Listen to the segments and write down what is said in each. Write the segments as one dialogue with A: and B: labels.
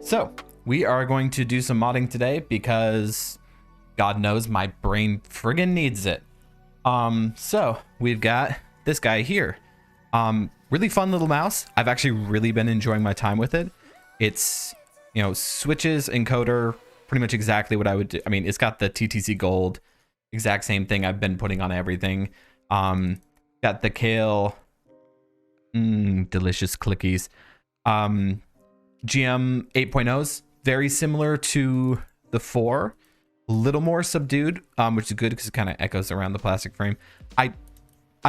A: So we are going to do some modding today because God knows my brain friggin' needs it. So we've got this guy here. Really fun little mouse. I've actually really been enjoying my time with it. It's, you know, switches encoder, pretty much exactly what I would do. I mean, it's got the TTC Gold, exact same thing I've been putting on everything. Got the kale, delicious clickies. GM 8.0s, very similar to the 4, a little more subdued, which is good because it kind of echoes around the plastic frame. I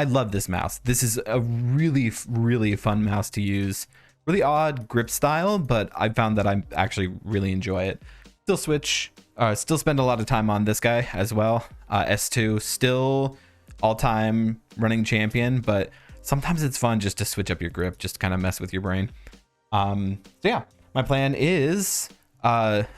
A: love this mouse. This is a really fun mouse to use. Really odd grip style, but I found that I actually really enjoy it. Still still spend a lot of time on this guy as well. S2, still all-time running champion, but sometimes it's fun just to switch up your grip, just to kind of mess with your brain. So yeah, my plan is,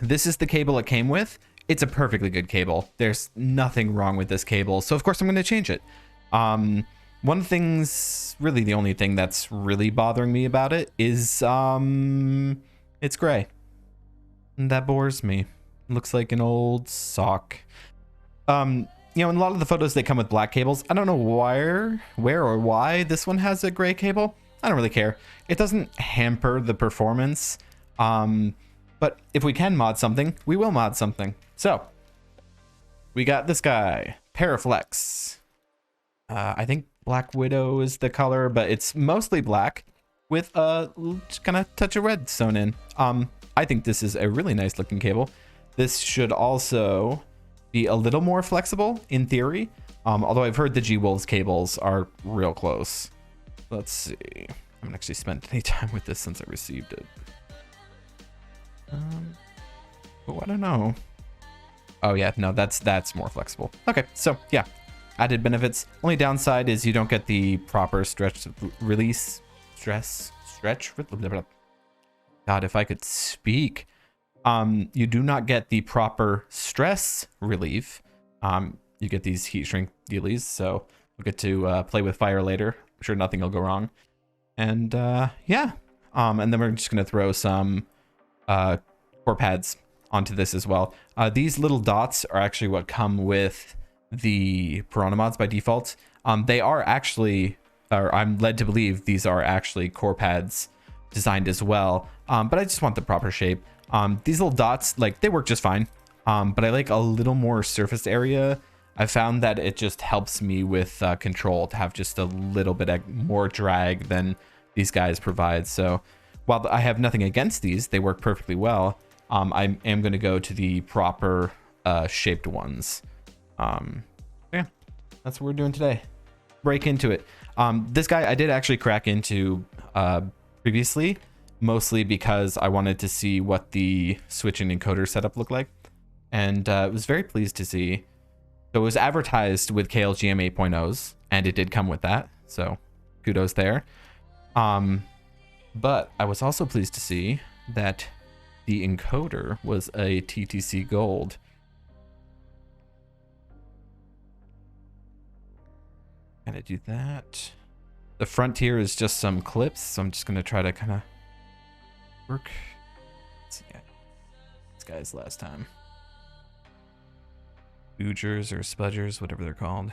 A: this is the cable it came with. It's a perfectly good cable. There's nothing wrong with this cable. So of course I'm going to change it. One of the things, really the only thing that's really bothering me about it is, it's gray. And that bores me. It looks like an old sock. You know, in a lot of the photos they come with black cables. I don't know where or why this one has a gray cable. I don't really care. It doesn't hamper the performance. But if we can mod something, we will mod something. So we got this guy, Paraflex. I think Black Widow is the color, but it's mostly black with a kind of touch of red sewn in. I think this is a really nice looking cable. This should also be a little more flexible in theory. Although I've heard the G-Wolves cables are real close. Let's see. I haven't actually spent any time with this since I received it. Oh, I don't know. Oh yeah, no, that's more flexible. Okay, so yeah, added benefits. Only downside is you don't get the proper stretch release stretch. God, if I could speak. You do not get the proper stress relief. You get these heat shrink dealies, so we'll get to play with fire later. I'm sure nothing will go wrong. And yeah, and then we're just gonna throw some Corepads onto this as well. These little dots are actually what come with the Piranha mods by default. They are actually, or I'm led to believe these are actually Corepads designed as well. But I just want the proper shape. These little dots, like, they work just fine. But I like a little more surface area. I found that it just helps me with control to have just a little bit more drag than these guys provide. So while I have nothing against these, they work perfectly well. I am going to go to the proper shaped ones. Yeah, that's what we're doing today. Break into it. This guy I did actually crack into previously, mostly because I wanted to see what the switch and encoder setup looked like. And was very pleased to see. So it was advertised with Kale GM 8.0s, and it did come with that. So kudos there. But I was also pleased to see that the encoder was a TTC Gold. Kind of do that. The front here is just some clips, so I'm just going to try to kind of work. Let's see. This guy's last time. Boogers or spudgers, whatever they're called.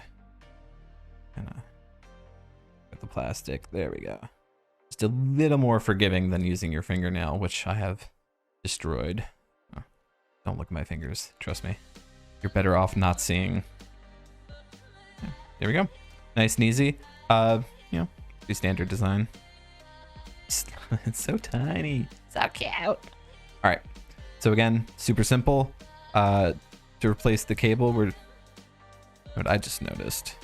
A: Kind of with the plastic. There we go. Just a little more forgiving than using your fingernail, which I have destroyed. Oh, don't look at my fingers. Trust me. You're better off not seeing. Yeah, there we go. Nice and easy. You know, do standard design. It's so tiny. So cute. All right. So again, super simple. To replace the cable, what I just noticed.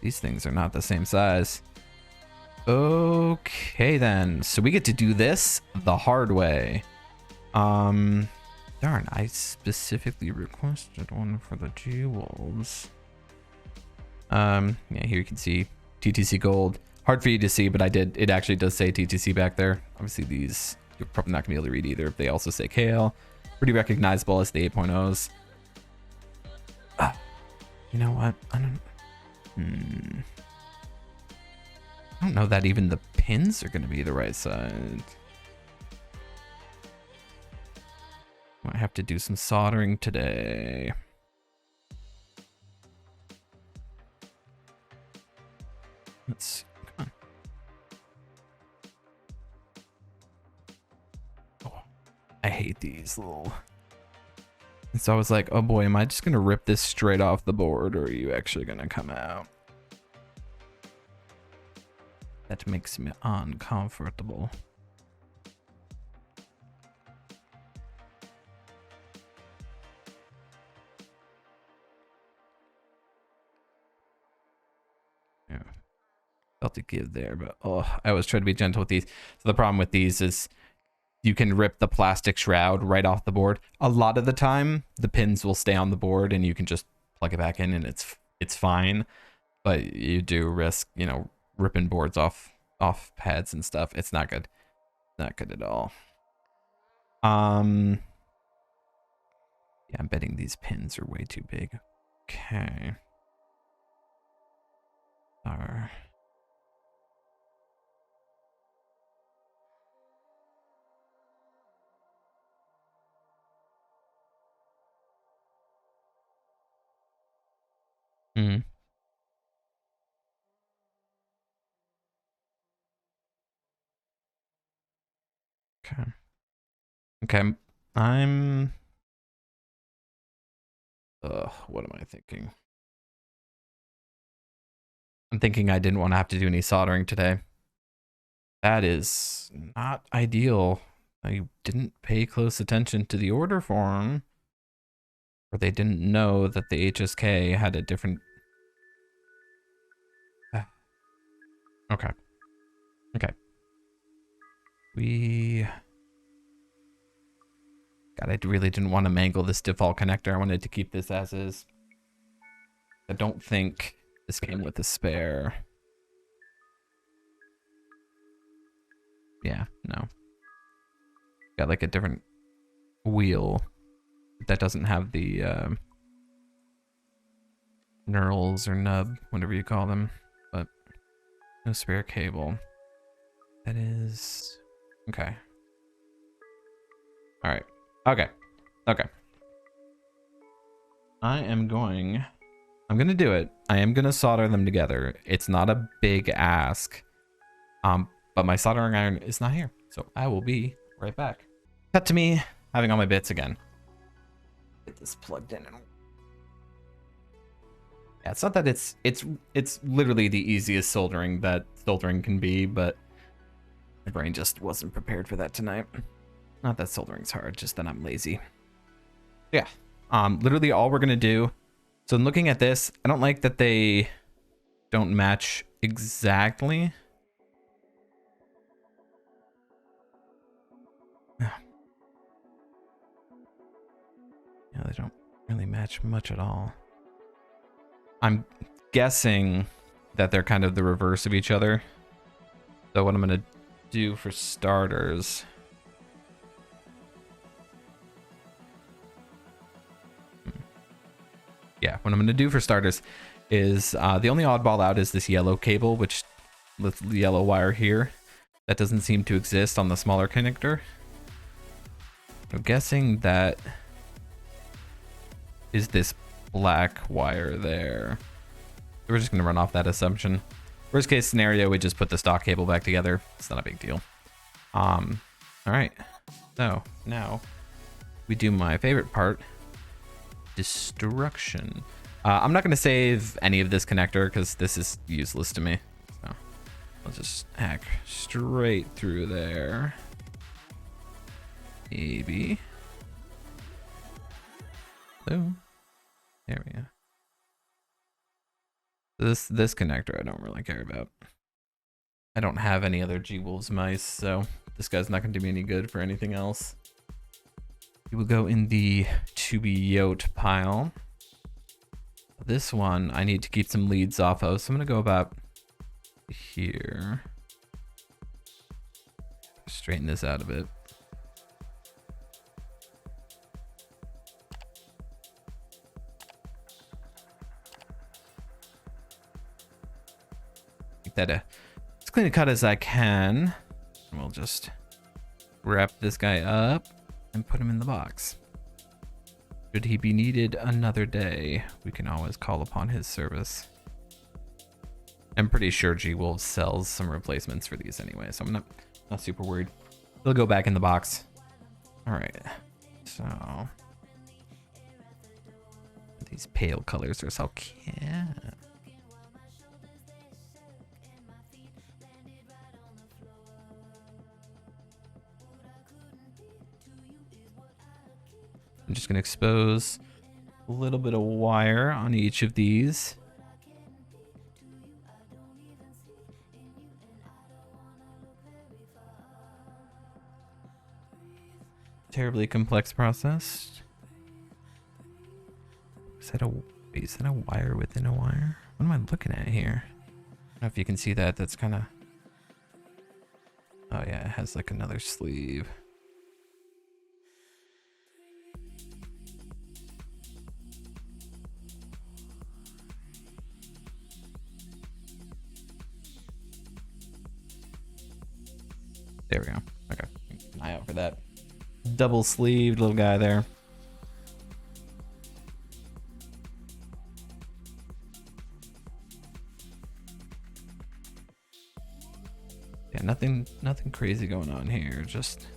A: These things are not the same size. Okay then. So we get to do this the hard way. Darn, I specifically requested one for the G-Wolves. Yeah, here you can see TTC Gold. Hard for you to see, but it actually does say TTC back there. Obviously these, you're probably not gonna be able to read either. They also say Kale. Pretty recognizable as the 8.0s. You know what? I don't know that even the pins are gonna be the right side. have to do some soldering today. Let's come on. Oh, I hate these little. And so I was like, oh boy, am I just gonna rip this straight off the board, or are you actually gonna come out? That makes me uncomfortable. Yeah, felt a give there, but oh, I always try to be gentle with these. So the problem with these is you can rip the plastic shroud right off the board. A lot of the time, the pins will stay on the board, and you can just plug it back in, and it's fine. But you do risk, you know, ripping boards off pads and stuff. It's not good. Not good at all. Yeah, I'm betting these pins are way too big. Okay. Mm-hmm. Okay. Okay. What am I thinking? I'm thinking I didn't want to have to do any soldering today. That is not ideal. I didn't pay close attention to the order form, or they didn't know that the HSK had a different. Okay. Okay. God, I really didn't want to mangle this default connector. I wanted to keep this as is. I don't think this came with a spare. Yeah, no. Got like a different wheel that doesn't have the knurls or nub, whatever you call them, but no spare cable. That is okay. All right. Okay. Okay. I'm gonna do it. I am gonna solder them together. It's not a big ask. But my soldering iron is not here. So I will be right back. Cut to me having all my bits again. Get this plugged in. Yeah, it's not that it's literally the easiest soldering that soldering can be, but my brain just wasn't prepared for that tonight. Not that soldering's hard, just that I'm lazy. Yeah. Literally all we're gonna do. So in looking at this, I don't like that they don't match exactly. Yeah, they don't really match much at all. I'm guessing that they're kind of the reverse of each other. So what I'm gonna do for starters. Yeah, what I'm gonna do for starters is the only oddball out is this yellow cable, which with the yellow wire here. That doesn't seem to exist on the smaller connector. I'm guessing that is this black wire there. We're just gonna run off that assumption. Worst case scenario, we just put the stock cable back together. It's not a big deal. All right. So now we do my favorite part, destruction. I'm not gonna save any of this connector because this is useless to me. So I'll just hack straight through there. Maybe. So there we go. This connector I don't really care about. I don't have any other G-Wolves mice, so this guy's not gonna do me any good for anything else. He will go in the to be yote pile. This one I need to keep some leads off of, so I'm gonna go about here. Straighten this out a bit. Make that as clean a cut as I can. And we'll just wrap this guy up and put him in the box. Should he be needed another day, we can always call upon his service. I'm pretty sure G-Wolves sells some replacements for these anyway, so I'm not super worried. They'll go back in the box. All right, so these pale colors are so cute. I'm just going to expose a little bit of wire on each of these. Terribly complex process. Is that a wire within a wire? What am I looking at here? I don't know if you can see that. That's kind of... Oh yeah, it has like another sleeve. There we go. Okay, keep an eye out for that. Double sleeved little guy there. Yeah, nothing crazy going on here. Just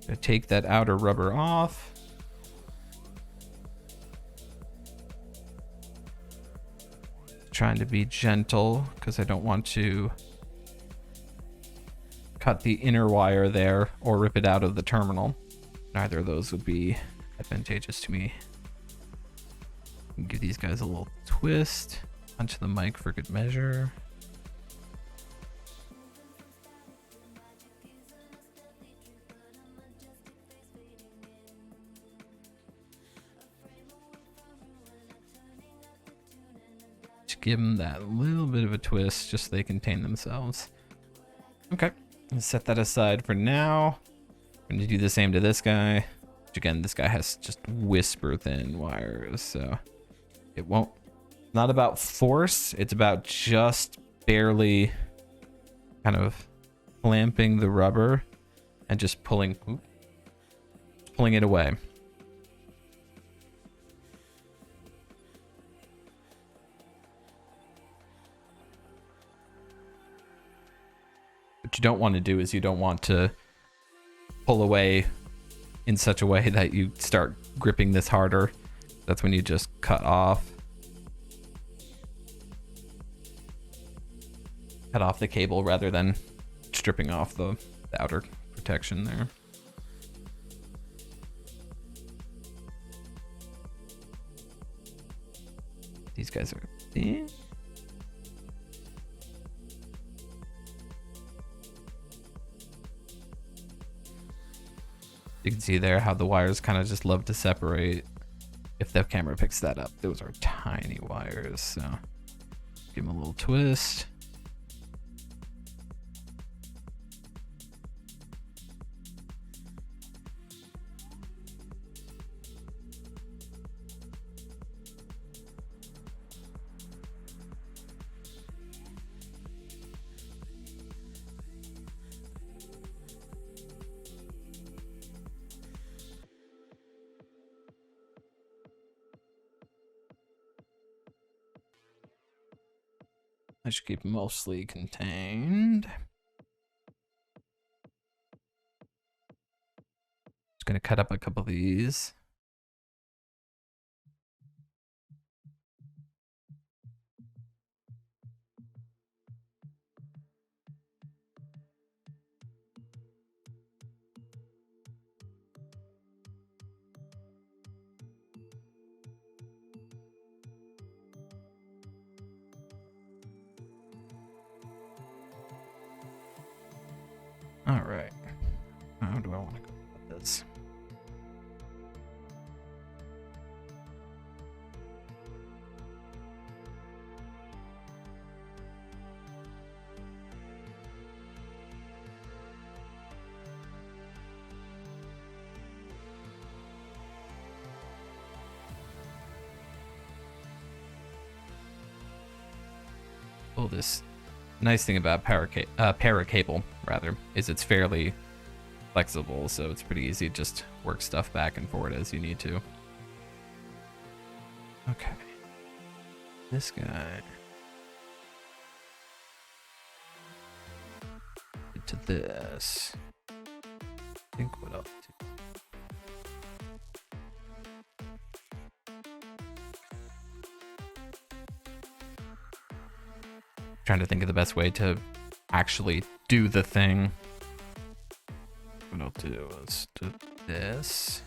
A: gonna take that outer rubber off. Trying to be gentle because I don't want to cut the inner wire there or rip it out of the terminal. Neither of those would be advantageous to me. Give these guys a little twist. Punch the mic for good measure. Just give them that little bit of a twist just so they contain themselves. Okay. Set that aside for now. I'm going to do the same to this guy. Which again, this guy has just whisper thin wires, so it won't. Not about force. It's about just barely kind of clamping the rubber and just pulling it away. What you don't want to do is you don't want to pull away in such a way that you start gripping this harder. That's when you just cut off the cable rather than stripping off the outer protection there. These guys are thin. You can see there how the wires kind of just love to separate if the camera picks that up. Those are tiny wires, so give them a little twist. I should keep mostly contained. Just gonna cut up a couple of these. All right, how do I want to go with this? Oh, this nice thing about Paracable rather is it's fairly flexible, so it's pretty easy to just work stuff back and forward as you need to. Okay. This guy. To this. I think what else? Trying to think of the best way to actually do the thing. What I'll do is do this.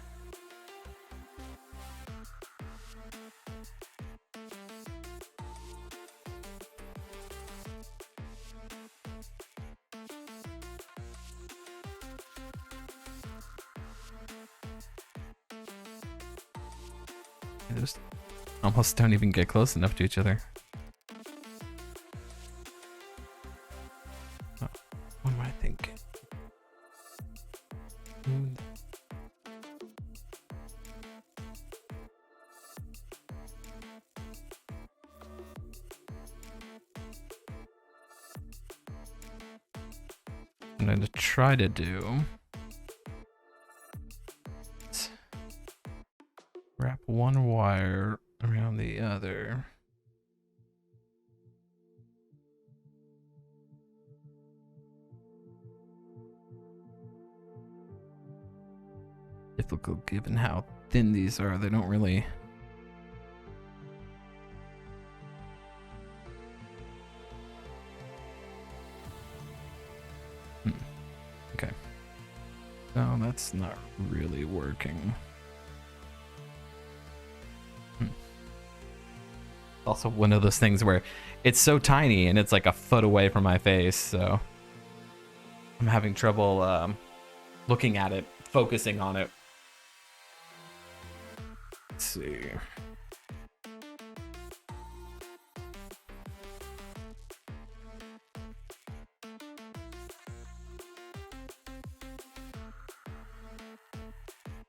A: Those almost don't even get close enough to each other. Oh, what am I thinking? I'm going to try to do. Wrap one wire around the other. Difficult given how thin these are. They don't really. Okay. No, that's not really working. Also one of those things where it's so tiny and it's like a foot away from my face, so I'm having trouble looking at it, focusing on it. Let's see.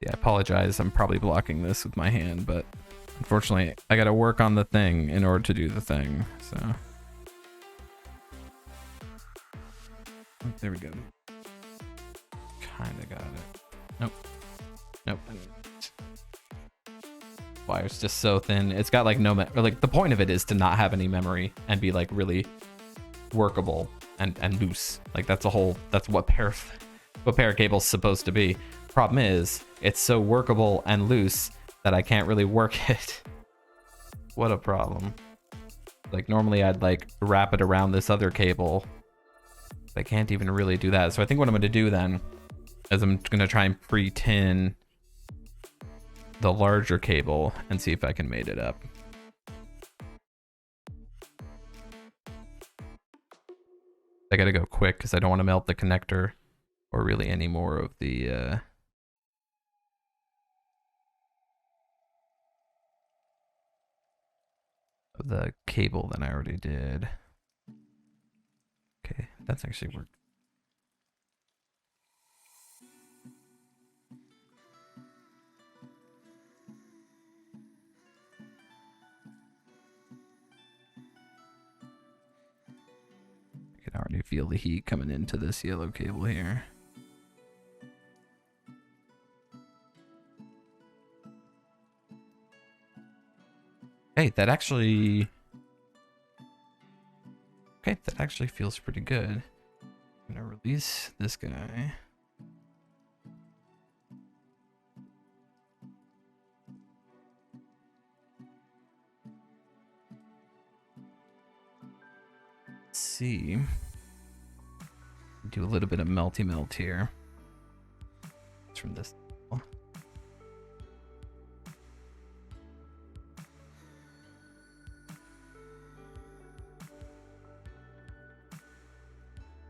A: Yeah, I apologize. I'm probably blocking this with my hand, but unfortunately, I gotta work on the thing in order to do the thing, so. Oh, there we go. Kinda got it. Nope. Nope. Wire's just so thin. It's got like no, or like the point of it is to not have any memory and be like really workable and loose. Like that's what Paracable's supposed to be. Problem is, it's so workable and loose that I can't really work it. What a problem. Like normally I'd like wrap it around this other cable. I can't even really do that. So I think what I'm gonna do then is I'm gonna try and pre-tin the larger cable and see if I can mate it up. I gotta go quick because I don't want to melt the connector or really any more of the cable than I already did. Okay, that's actually worked. I can already feel the heat coming into this yellow cable here. Hey, that actually feels pretty good. I'm gonna release this guy. Let's see. Do a little bit of melty melt here. It's from this.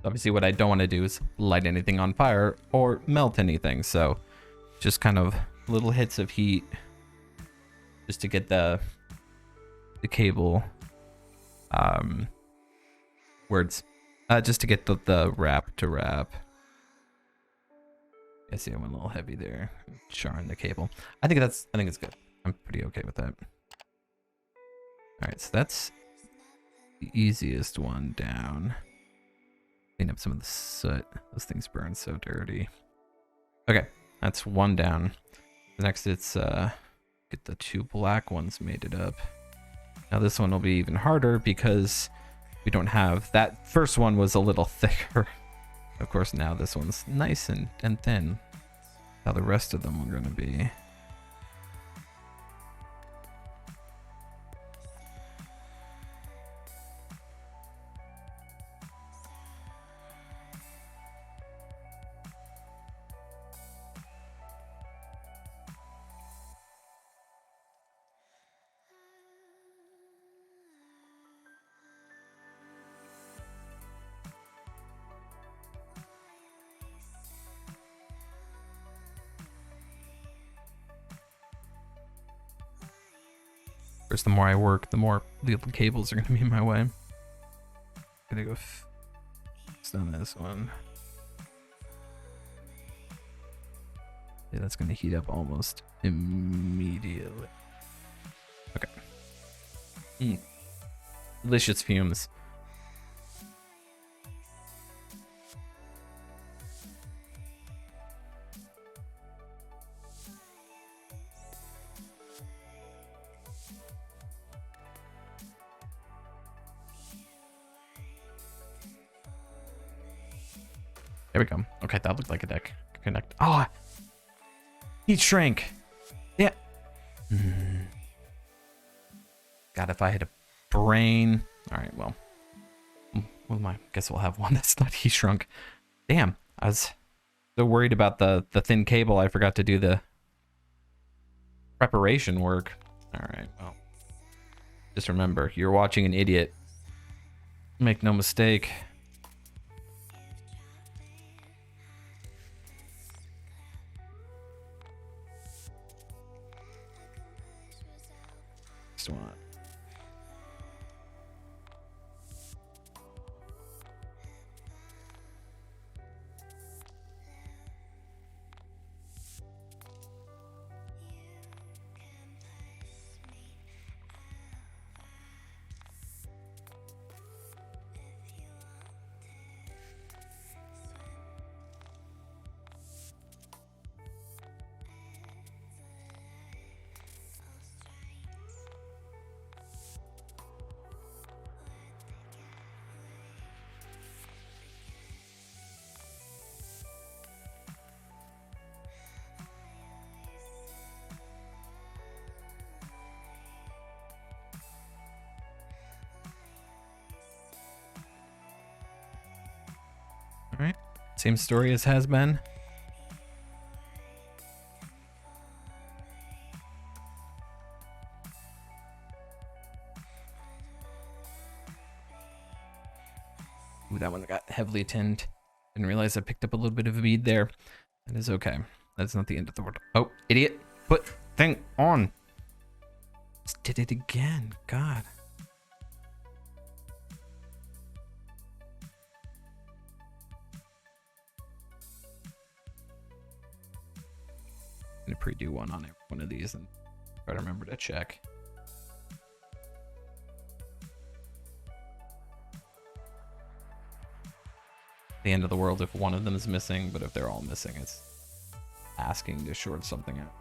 A: Obviously what I don't want to do is light anything on fire or melt anything, so just kind of little hits of heat just to get the cable just to get the wrap to wrap. I see I went a little heavy there, charring the cable. I think it's good. I'm pretty okay with that. All right, so that's the easiest one down. Clean up some of the soot. Those things burn so dirty. Okay, that's one down. Next, it's get get the 2 black ones mated up. Now this one will be even harder because we don't have that. First one was a little thicker. Of course, now this one's nice and thin. How the rest of them are going to be. First, the more I work, the more little cables are going to be in my way. Gonna go on this one. Yeah, that's going to heat up almost immediately. Okay. Delicious fumes. There we go. Okay, that looked like a deck. Connect. Oh, heat shrink. Yeah. God, if I had a brain. All right, well, guess we'll have one that's not heat shrunk. Damn, I was so worried about the thin cable. I forgot to do the preparation work. All right, well, just remember, you're watching an idiot. Make no mistake. One. All right, same story as has been. Ooh, that one got heavily tinned. Didn't realize I picked up a little bit of a bead there. That is okay. That's not the end of the world. Oh, idiot. Put thing on. Just did it again. God. I'm gonna pre-do one on every one of these and try to remember to check. The end of the world if one of them is missing, but if they're all missing, it's asking to short something out.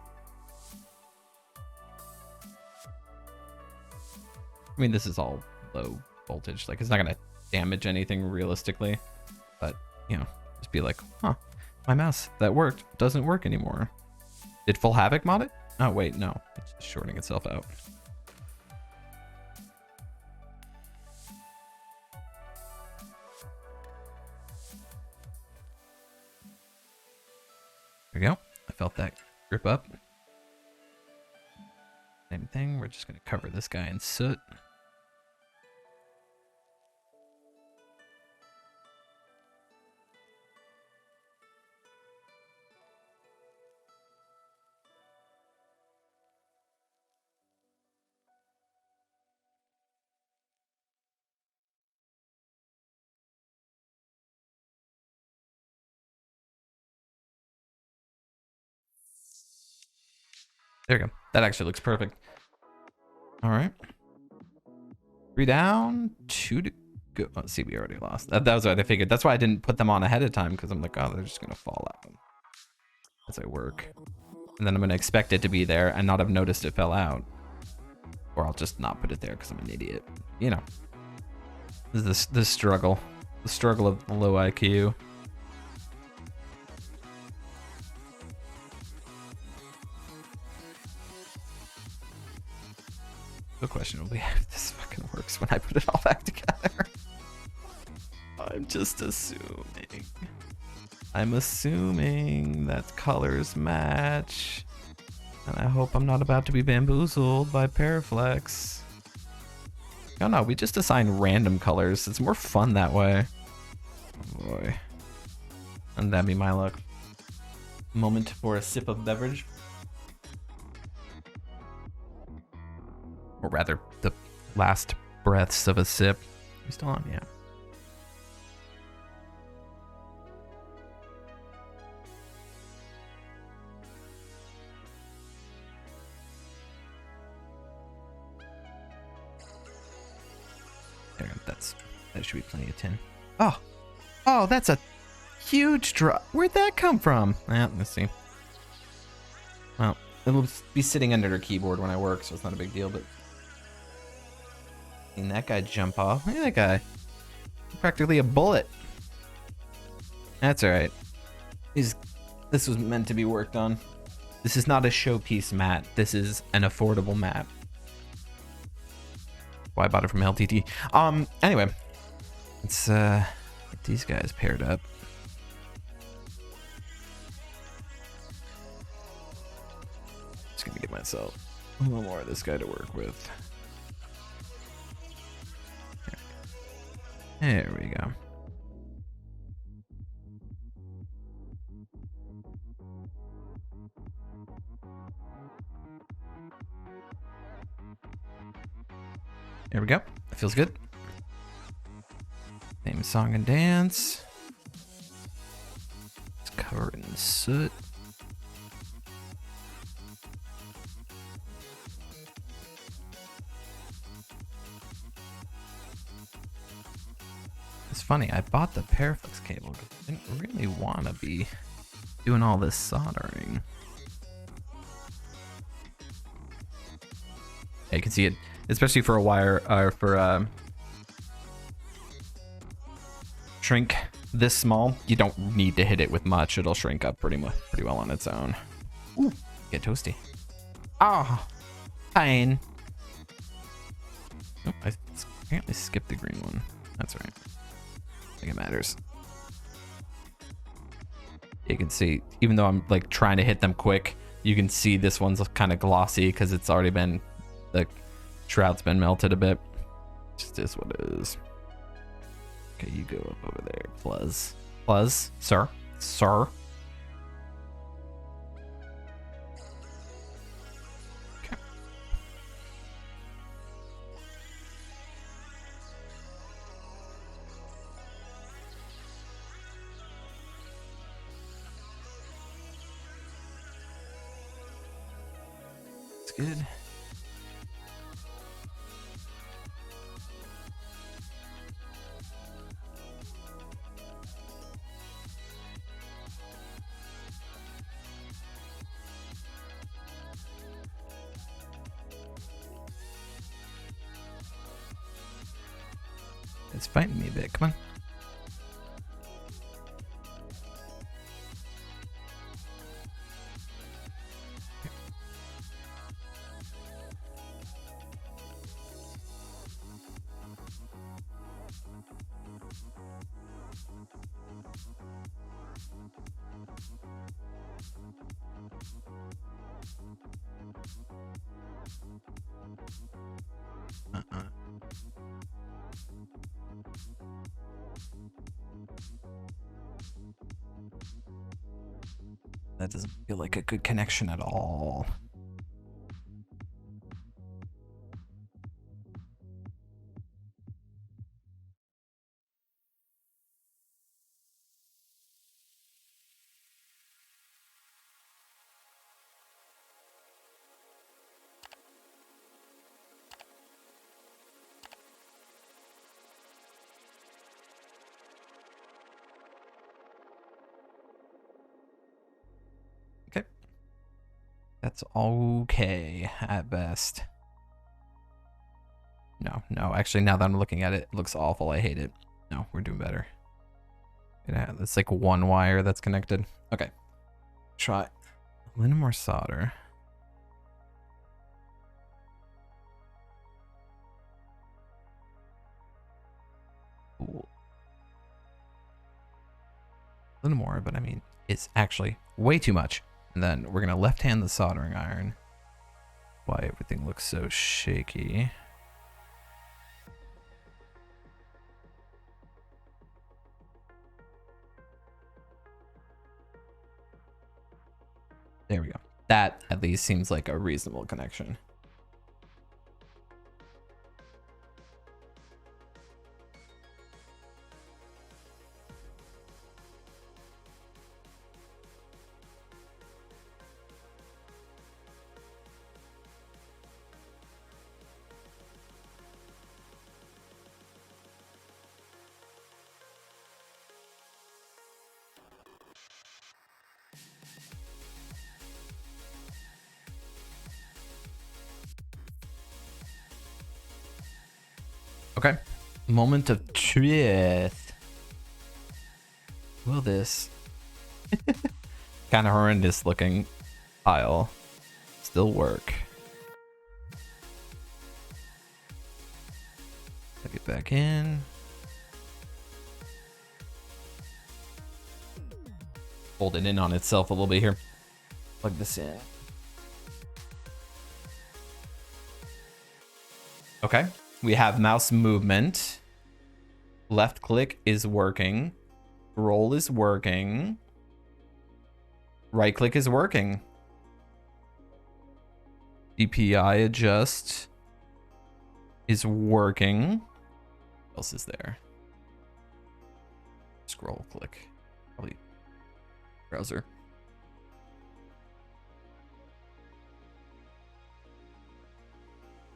A: I mean, this is all low voltage. Like, it's not gonna damage anything realistically, but you know, just be like, huh, my mouse that worked doesn't work anymore. Did FullHavoc mod it? Oh wait, no, it's just shorting itself out. There we go. I felt that grip up. Same thing. We're just gonna cover this guy in soot. There you go. That actually looks perfect. All right. 3 down, 2 to go. Oh, see, we already lost. That was what I figured. That's why I didn't put them on ahead of time, because I'm like, oh, they're just going to fall out as I work. And then I'm going to expect it to be there and not have noticed it fell out. Or I'll just not put it there because I'm an idiot. You know. This is the struggle. The struggle of the low IQ. The question will be if this fucking works when I put it all back together. I'm just assuming. I'm assuming that colors match. And I hope I'm not about to be bamboozled by Paraflex. Oh no, we just assign random colors. It's more fun that way. Oh boy. And that'd be my luck. Moment for a sip of beverage. Or rather, the last breaths of a sip. You still on? Yeah. There, that should be plenty of tin. Oh, that's a huge drop. Where'd that come from? Let's see. Well, it'll be sitting under her keyboard when I work, so it's not a big deal, but seeing that guy jump off. Look at that guy. Practically a bullet. That's alright. This was meant to be worked on. This is not a showpiece mat. This is an affordable mat. Why I bought it from LTT. Anyway, let's get these guys paired up. Just gonna give myself a little more of this guy to work with. There we go. There we go. That feels good. Same song and dance. It's covered in soot. It's funny, I bought the Paraflex cable because I didn't really want to be doing all this soldering. Yeah, you can see it, especially for a wire, or for shrink this small. You don't need to hit it with much; it'll shrink up pretty well on its own. Ooh, get toasty. Ah, fine. Oh, I apparently skipped the green one. That's right. I think it matters. You can see, even though I'm like trying to hit them quick, you can see this one's kind of glossy because it's already been, the shroud's been melted a bit. Just is what it is. Okay, you go up over there, Pluz, sir. Okay. It's good. It's fighting me a bit. Come on. That doesn't feel like a good connection at all. Okay. That's okay at best. No, actually, now that I'm looking at it, it looks awful. I hate it. No, we're doing better. Yeah, that's like one wire that's connected. Okay. Try a little more solder. Ooh. A little more, but I mean, it's actually way too much. And then we're gonna left hand the soldering iron. Why everything looks so shaky. There we go. That at least seems like a reasonable connection. Okay. Moment of truth. Will this kind of horrendous looking tile still work? Plug it back in. Fold it in on itself a little bit here. Plug this in. Okay. We have mouse movement. Left click is working. Roll is working. Right click is working. DPI adjust is working. What else is there? Scroll click. Probably browser.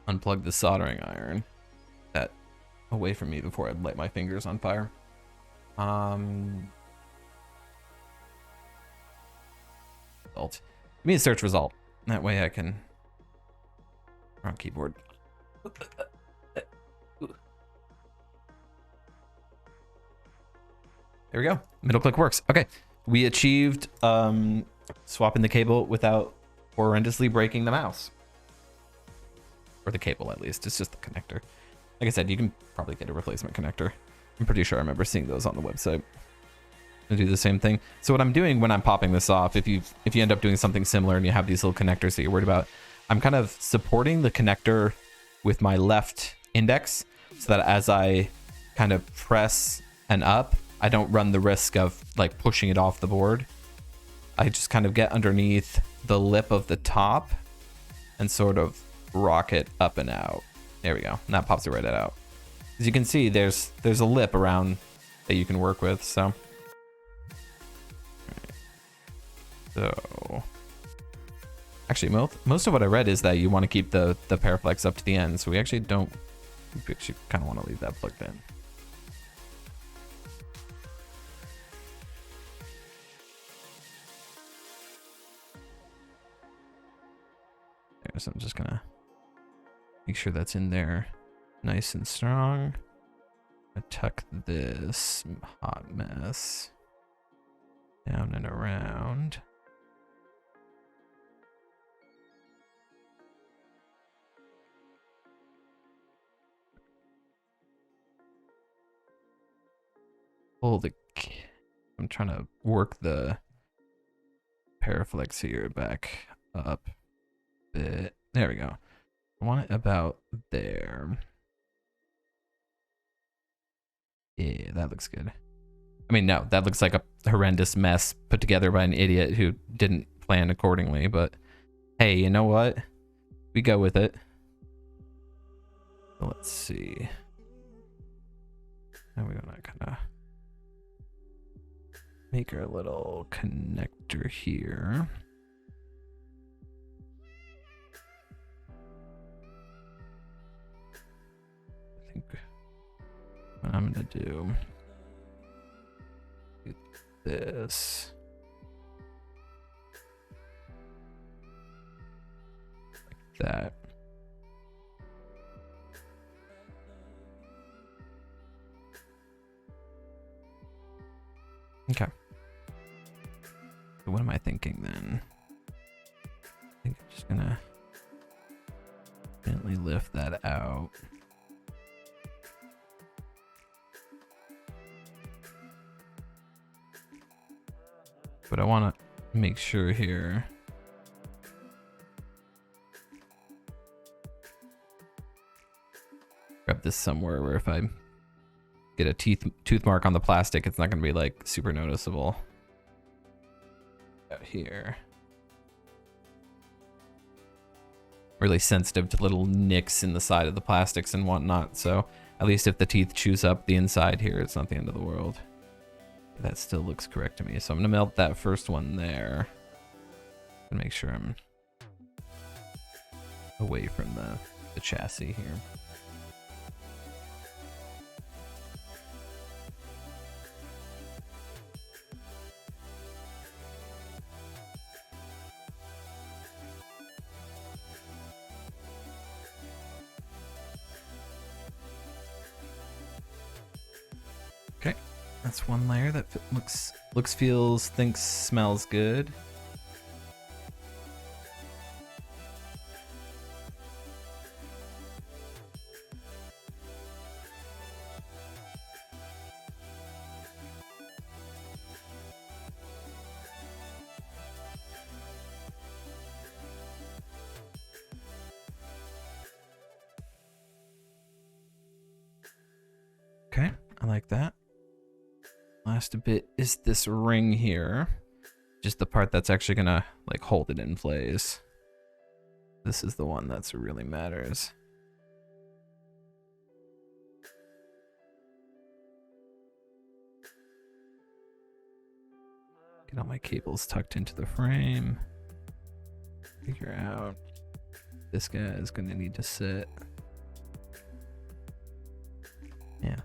A: Unplug the soldering iron. That away from me before I light my fingers on fire. Result. Give me a search result. That way I can. On keyboard. There we go. Middle click works. Okay. We achieved swapping the cable without horrendously breaking the mouse. Or the cable, at least. It's just the connector. Like I said, you can probably get a replacement connector. I'm pretty sure I remember seeing those on the website. To do the same thing. So what I'm doing when I'm popping this off, if you end up doing something similar and you have these little connectors that you're worried about, I'm kind of supporting the connector with my left index so that as I kind of press and up, I don't run the risk of like pushing it off the board. I just kind of get underneath the lip of the top and sort of rock it up and out. There we go. And that pops it right out. As you can see, there's a lip around that you can work with. So actually, most of what I read is that you want to keep the Paraflex up to the end. So we actually don't. We actually kind of want to leave that plugged in. So I'm just gonna make sure that's in there nice and strong. I tuck this hot mess down and around. Pull the. I'm trying to work the Paraflex here back up. Bit. There we go. I want it about there. Yeah, that looks good. I mean, no, that looks like a horrendous mess put together by an idiot who didn't plan accordingly, but hey, you know what? We go with it. Let's see. Now we're gonna kind of make our little connector here. What I'm gonna do this. that. Okay. So what am I thinking then? I think I'm just gonna gently lift that out. But I want to make sure here. Grab this somewhere where if I get a tooth mark on the plastic, it's not going to be like super noticeable. Out here. Really sensitive to little nicks in the side of the plastics and whatnot. So at least if the teeth chews up the inside here, it's not the end of the world. That still looks correct to me. So I'm going to melt that first one there. And make sure I'm away from the chassis here. Okay, that's one layer that looks, feels, thinks, smells good. Okay, I like that. Last bit is this ring here. Just the part that's actually gonna like hold it in place. This is the one that's really matters. Get all my cables tucked into the frame. Figure out this guy is gonna need to sit. Yeah.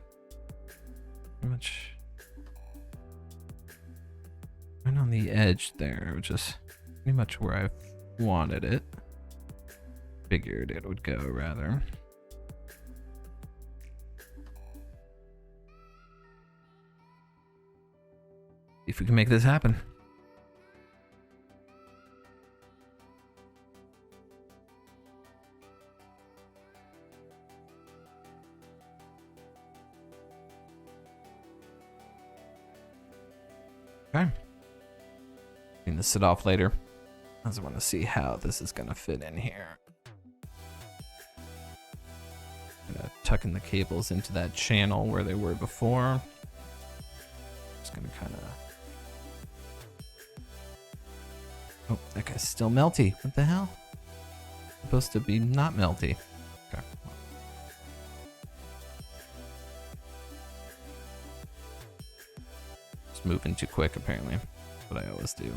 A: Pretty much right on the edge there, which is pretty much where I wanted it. Figured it would go, rather. See if we can make this happen. Okay. Clean this sit off later. I just want to see how this is going to fit in here. Gonna tuck in the cables into that channel where they were before. Just gonna kind of. Oh, that guy's still melty. What the hell? Supposed to be not melty. Okay. Just moving too quick, apparently. That's what I always do.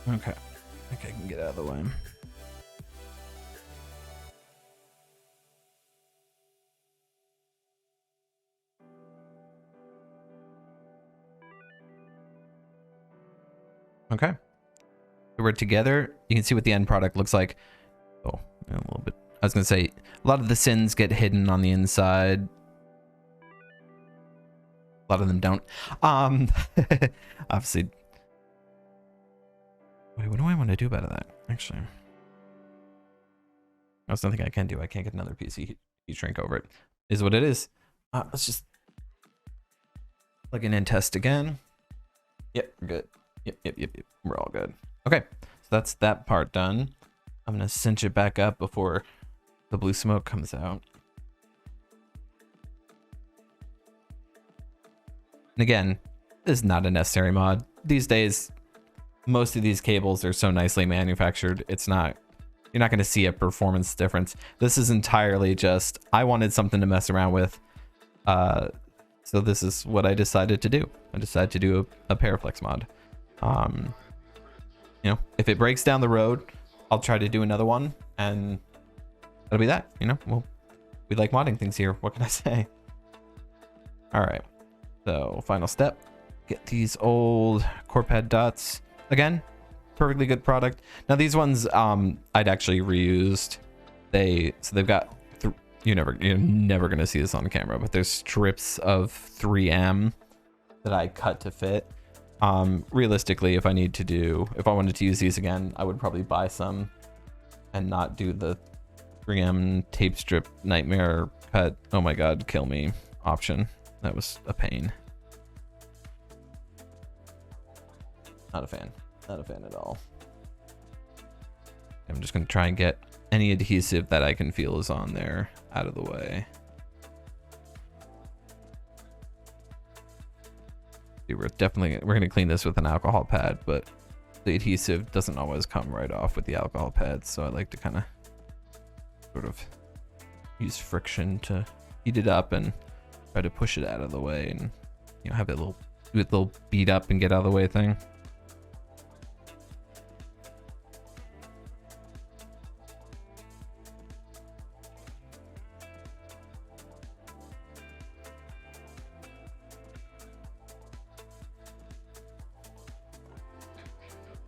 A: Okay, I think I can get out of the way. Okay, so we're together. You can see what the end product looks like. Oh, a little bit. I was gonna say a lot of the sins get hidden on the inside. A lot of them don't. Obviously. Wait, what do I want to do about that? Actually, that's nothing I can do. I can't get another PC heat shrink over it. Is what it is. Let's just plug in and test again. Yep, we're good. Yep. We're all good. Okay, so that's that part done. I'm gonna cinch it back up before the blue smoke comes out. And again, this is not a necessary mod. These days, most of these cables are so nicely manufactured, it's not, you're not going to see a performance difference. This is entirely just, I wanted something to mess around with. So this is what I decided to do. I decided to do a Paraflex mod. You know, if it breaks down the road, I'll try to do another one, and that'll be that. You know, well, we like modding things here. What can I say? All right. So final step, get these old Corepad dots again. Perfectly good product. Now these ones I'd actually reused. They've got you're never gonna see this on camera, but there's strips of 3M that I cut to fit. Realistically, if I wanted to use these again, I would probably buy some and not do the 3M tape strip nightmare cut. Oh my god, kill me option. That was a pain. Not a fan. Not a fan at all. I'm just going to try and get any adhesive that I can feel is on there out of the way. We're going to clean this with an alcohol pad, but the adhesive doesn't always come right off with the alcohol pad, so I like to kind of sort of use friction to heat it up and try to push it out of the way, and you know, have it do a little beat up and get out of the way thing.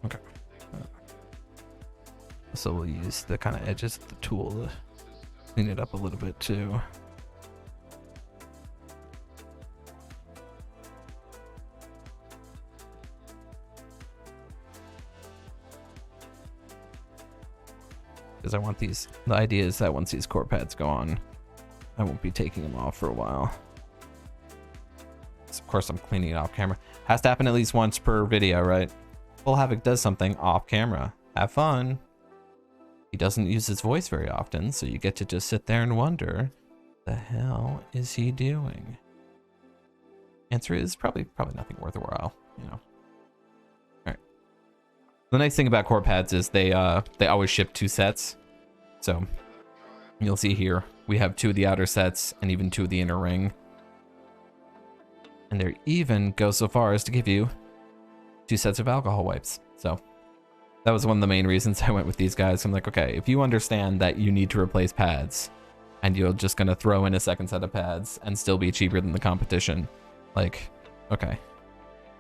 A: Okay. So we'll use the kind of edges of the tool to clean it up a little bit too. Because I want the idea is that once these core pads go on, I won't be taking them off for a while. So of course I'm cleaning it off camera. Has to happen at least once per video, right? FullHavoc does something off camera. Have fun. He doesn't use his voice very often, so you get to just sit there and wonder, the hell is he doing? Answer is probably nothing worth a while, you know. All right. The nice thing about core pads is they always ship 2 sets. So you'll see here we have 2 of the outer sets and even 2 of the inner ring. And they even go so far as to give you 2 sets of alcohol wipes. So that was one of the main reasons I went with these guys. I'm like, okay, if you understand that you need to replace pads and you're just gonna throw in a second set of pads and still be cheaper than the competition, like, okay.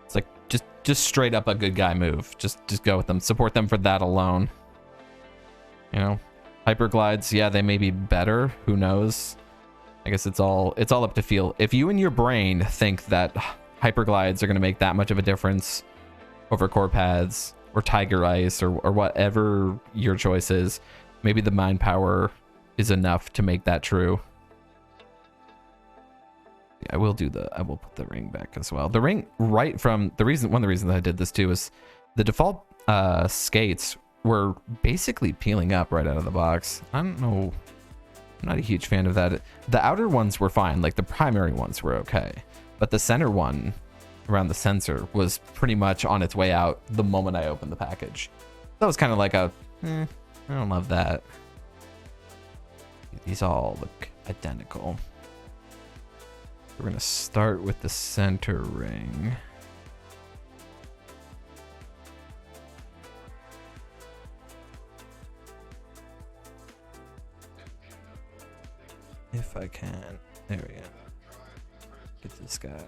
A: It's like just straight up a good guy move. Just go with them. Support them for that alone. You know, hyperglides, yeah, they may be better. Who knows? I guess it's all up to feel. If you in your brain think that hyperglides are gonna make that much of a difference over core pads or Tiger Ice or whatever your choice is, maybe the mind power is enough to make that true. Yeah, I will put the ring back as well. The ring, right from one of the reasons I did this too is the default skates were basically peeling up right out of the box. I don't know, I'm not a huge fan of that. The outer ones were fine, like the primary ones were okay, but the center one around the sensor was pretty much on its way out the moment I opened the package. That was kind of like I don't love that. These all look identical. We're gonna start with the center ring. If I can. There we go. Get this guy.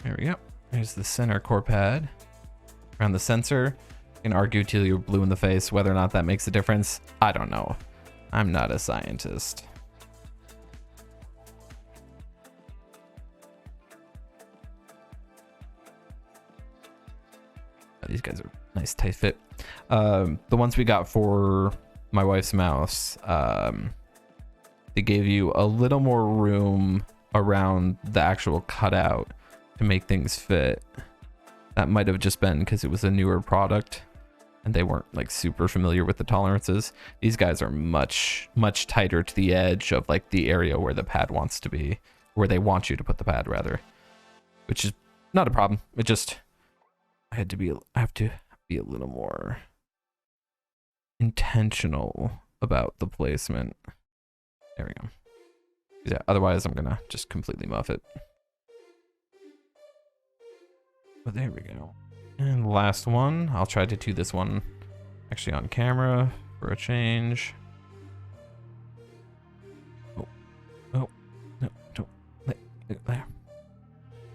A: There we go. Here's the center core pad. Around the sensor, you can argue till you're blue in the face whether or not that makes a difference. I don't know. I'm not a scientist. These guys are nice tight fit. The ones we got for my wife's mouse, they gave you a little more room around the actual cutout to make things fit. That might have just been because it was a newer product and they weren't like super familiar with the tolerances. These guys are much tighter to the edge of like the area where the pad wants to be, where they want you to put the pad rather, which is not a problem. It just I have to be a little more intentional about the placement. There we go. Yeah, otherwise I'm gonna just completely muff it. But there we go. And the last one, I'll try to do this one actually on camera for a change. Oh, no, don't let it there.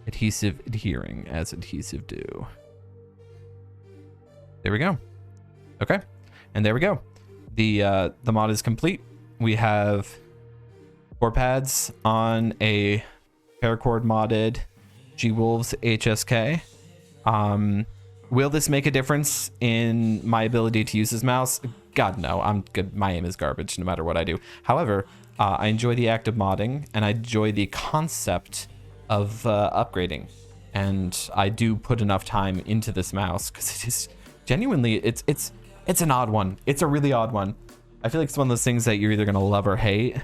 A: Adhesive adhering as adhesive do. There we go. Okay, and there we go. The mod is complete. We have Corepads on a Paracord modded G-Wolves HSK. Will this make a difference in my ability to use this mouse? God, no. I'm good. My aim is garbage no matter what I do. However, I enjoy the act of modding, and I enjoy the concept of upgrading. And I do put enough time into this mouse because it is genuinely, it's an odd one. It's a really odd one. I feel like it's one of those things that you're either gonna love or hate.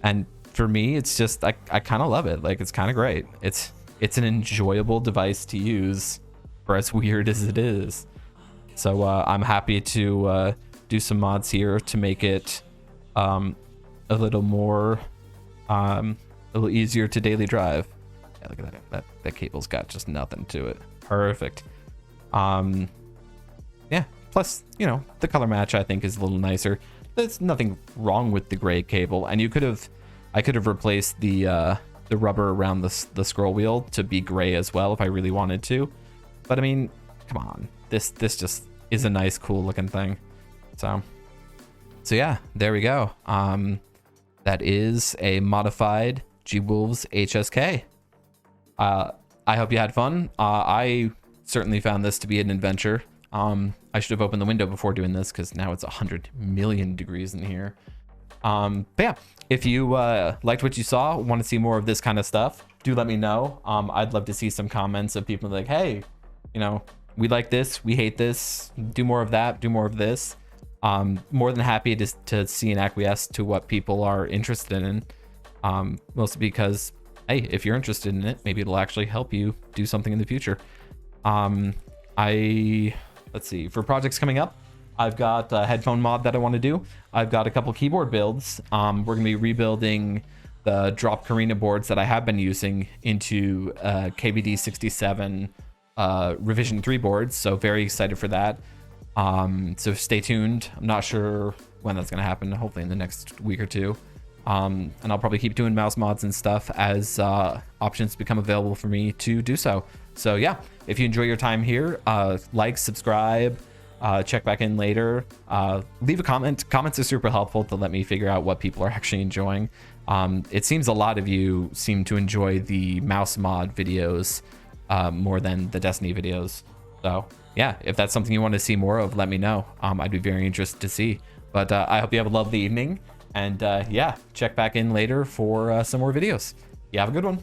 A: And for me, it's just I kind of love it. Like, it's kind of great. It's an enjoyable device to use, for as weird as it is. So I'm happy to do some mods here to make it a little more a little easier to daily drive. Yeah, look at that cable's got just nothing to it. Perfect. Yeah, plus, you know, the color match I think is a little nicer. There's nothing wrong with the gray cable, and I could have replaced the rubber around the scroll wheel to be gray as well if I really wanted to. But I mean, come on, this just is a nice, cool looking thing. So yeah, there we go. That is a modified G-Wolves HSK. I hope you had fun. I certainly found this to be an adventure. I should have opened the window before doing this because now it's 100 million degrees in here. But yeah, if you liked what you saw, want to see more of this kind of stuff, do let me know. I'd love to see some comments of people like, hey, you know, we like this, we hate this, do more of that, do more of this. More than happy to see and acquiesce to what people are interested in. Mostly because, hey, if you're interested in it, maybe it'll actually help you do something in the future. Let's see, for projects coming up, I've got a headphone mod that I want to do. I've got a couple keyboard builds. We're going to be rebuilding the drop Carina boards that I have been using into KVD 67 revision 3 boards. So very excited for that. So stay tuned. I'm not sure when that's going to happen. Hopefully in the next week or two. And I'll probably keep doing mouse mods and stuff as options become available for me to do so. So yeah, if you enjoy your time here, like, subscribe, check back in later, leave a comment. Comments are super helpful to let me figure out what people are actually enjoying. It seems a lot of you seem to enjoy the mouse mod videos more than the Destiny videos. So yeah, if that's something you want to see more of, let me know. I'd be very interested to see. But I hope you have a lovely evening. And yeah, check back in later for some more videos. You have a good one.